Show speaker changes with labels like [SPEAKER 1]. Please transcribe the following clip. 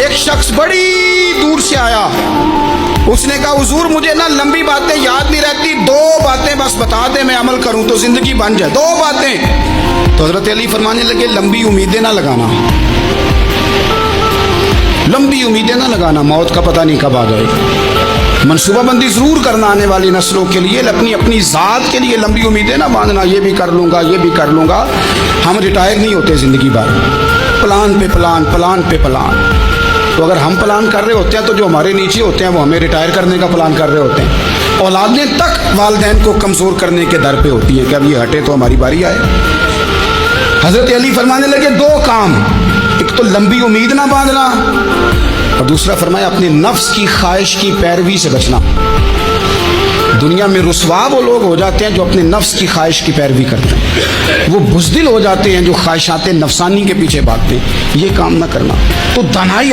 [SPEAKER 1] ایک شخص بڑی دور سے آیا, اس نے کہا حضور مجھے نا لمبی باتیں یاد نہیں رہتی, 2 باتیں بس بتا دیں میں عمل کروں تو زندگی بن جائے, 2 باتیں. تو حضرت علی فرمانے لگے لمبی امیدیں نہ لگانا, لمبی امیدیں نہ لگانا, موت کا پتہ نہیں کب آ جائے. منصوبہ بندی ضرور کرنا آنے والی نسلوں کے لیے, اپنی ذات کے لیے لمبی امیدیں نہ باندھنا, یہ بھی کر لوں گا یہ بھی کر لوں گا. ہم ریٹائر نہیں ہوتے زندگی بھر, پلان پہ پلان پلان پہ پلان. تو اگر ہم پلان کر رہے ہوتے ہیں تو جو ہمارے نیچے ہوتے ہیں وہ ہمیں ریٹائر کرنے کا پلان کر رہے ہوتے ہیں. اولادیں تک والدین کو کمزور کرنے کے در پہ ہوتی ہیں کہ اب یہ ہٹے تو ہماری باری آئے. حضرت علی فرمانے لگے 2 کام, ایک تو لمبی امید نہ باندھنا, اور دوسرا فرمایا اپنے نفس کی خواہش کی پیروی سے بچنا. دنیا میں رسوا وہ لوگ ہو جاتے ہیں جو اپنے نفس کی خواہش کی پیروی کرتے ہیں, وہ بزدل ہو جاتے ہیں جو خواہشات نفسانی کے پیچھے بھاگتے ہیں. یہ کام نہ کرنا. تو تنہائی